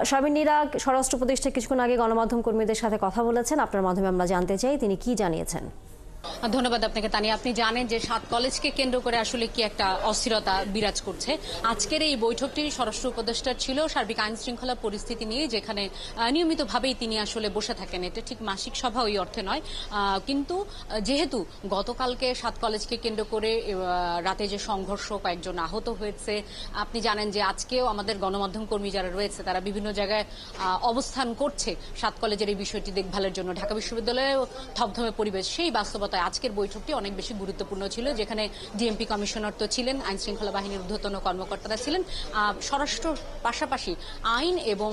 শারমিনীরা স্বরাষ্ট্র উপদেষ্টা কিছুক্ষণ আগে গণমাধ্যম কর্মীদের সাথে কথা বলেছেন। আপনার মাধ্যমে আমরা জানতে চাই তিনি কি জানিয়েছেন। ধন্যবাদ আপনাকে তানিয়া। আপনি জানেন যে ৭ কলেজকে কেন্দ্র করে আসলে কি একটা অস্থিরতা বিরাজ করছে। আজকের এই বৈঠকটি স্বরাষ্ট্র উপদেষ্টার ছিল সার্বিক আইন শৃঙ্খলা পরিস্থিতি নিয়ে, যেখানে নিয়মিতভাবেই তিনি আসলে বসে থাকেন। এটা ঠিক মাসিক সভা ওই অর্থে নয়, কিন্তু যেহেতু গতকালকে ৭ কলেজকে কেন্দ্র করে রাতে যে সংঘর্ষ, কয়েকজন আহত হয়েছে, আপনি জানেন যে আজকেও আমাদের গণমাধ্যম কর্মী যারা রয়েছে তারা বিভিন্ন জায়গায় অবস্থান করছে ৭ কলেজের এই বিষয়টি দেখভালের জন্য। ঢাকা বিশ্ববিদ্যালয়ে থমথমে পরিবেশ, সেই বাস্তবতা আজকের বৈঠকটি অনেক বেশি গুরুত্বপূর্ণ ছিল, যেখানে ডিএমপি কমিশনার তো ছিলেন, আইন শৃঙ্খলা বাহিনীর ঊর্ধ্বতন কর্মকর্তারা ছিলেন, স্বরাষ্ট্র পাশাপাশি আইন এবং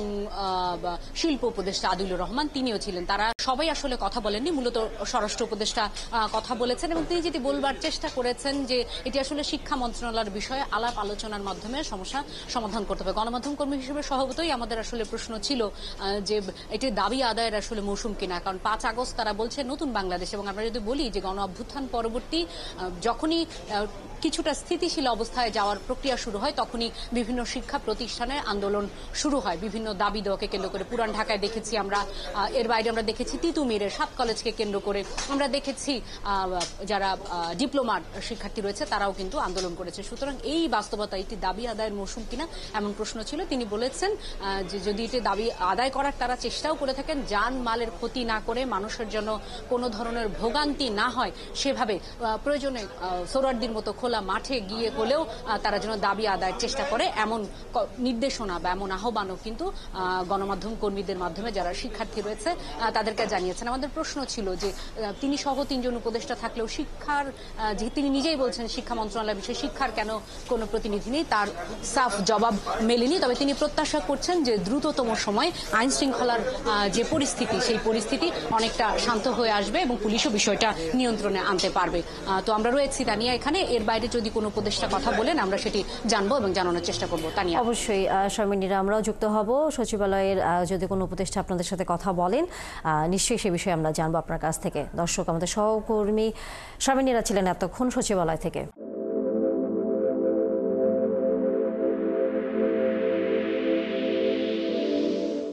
শিল্প উপদেষ্টা আদিলুর রহমান তিনিও ছিলেন। তারা সবাই আসলে কথা বলেননি, মূলত স্বরাষ্ট্র উপদেষ্টা কথা বলেছেন এবং তিনি যেটি বলবার চেষ্টা করেছেন যে এটি আসলে শিক্ষা মন্ত্রণালয়ের বিষয়ে আলাপ আলোচনার মাধ্যমে সমস্যা সমাধান করতে হবে। গণমাধ্যম কর্মী হিসেবে স্বভাবতই আমাদের আসলে প্রশ্ন ছিল যে এটি দাবি আদায়ের আসলে মৌসুম কিনা, কারণ ৫ আগস্ট তারা বলছে নতুন বাংলাদেশ, এবং আমরা যদি বলি যে গণ অভ্যুত্থান পরবর্তী যখনই কিছুটা স্থিতিশীল অবস্থায় যাওয়ার প্রক্রিয়া শুরু হয়, তখনই বিভিন্ন শিক্ষা প্রতিষ্ঠানে আন্দোলন শুরু হয় বিভিন্ন দাবি দেওয়াকে কেন্দ্র করে। পুরান ঢাকায় দেখেছি আমরা, এর বাইরে আমরা দেখেছি তিতুমিরের ৭ কলেজকে কেন্দ্র করে, আমরা দেখেছি যারা ডিপ্লোমার শিক্ষার্থী রয়েছে তারাও কিন্তু আন্দোলন করেছে। সুতরাং এই বাস্তবতা এটি দাবি আদায়ের মৌসুম কিনা এমন প্রশ্ন ছিল। তিনি বলেছেন যে যদি এটি দাবি আদায় করার তারা চেষ্টাও করে থাকেন, জান মালের ক্ষতি না করে, মানুষের জন্য কোনো ধরনের ভোগান্তি না হয় সেভাবে প্রয়োজনে সোহরাওয়ার্দীর মতো খোলা মাঠে গিয়ে হলেও তারা যেন দাবি আদায়ের চেষ্টা করে, এমন নির্দেশনা বা এমন আহ্বানও কিন্তু গণমাধ্যম কর্মীদের মাধ্যমে যারা শিক্ষার্থী রয়েছে তাদেরকে জানিয়েছেন। আমাদের প্রশ্ন ছিল যে তিনি সহ ৩ জন উপদেষ্টা থাকলেও শিক্ষার, যে তিনি নিজেই বলছেন শিক্ষা মন্ত্রণালয়ের বিষয়ে শিক্ষার কেন কোনো প্রতিনিধি নেই, তার সাফ জবাব মেলেনি। তবে তিনি প্রত্যাশা করছেন যে দ্রুততম সময় আইন শৃঙ্খলার যে পরিস্থিতি, সেই পরিস্থিতি অনেকটা শান্ত হয়ে আসবে এবং পুলিশও বিষয়টা নিয়ন্ত্রণে আনতে পারবে। তো আমরা রয়েছি তানিয়া এখানে, এর বাইরে যদি কোনো উপদেষ্টা কথা বলেন আমরা সেটি জানবো এবং জানানোর চেষ্টা করবো। তানিয়া। অবশ্যই শারমিনীরা, আমরাও যুক্ত হব। সচিবালয়ের যদি কোনো উপদেষ্টা আপনাদের সাথে কথা বলেন নিশ্চয়ই সে বিষয়ে আমরা জানবো আপনার কাছ থেকে। দর্শক, আমাদের সহকর্মী শারমিনীরা ছিলেন এতক্ষণ সচিবালয় থেকে।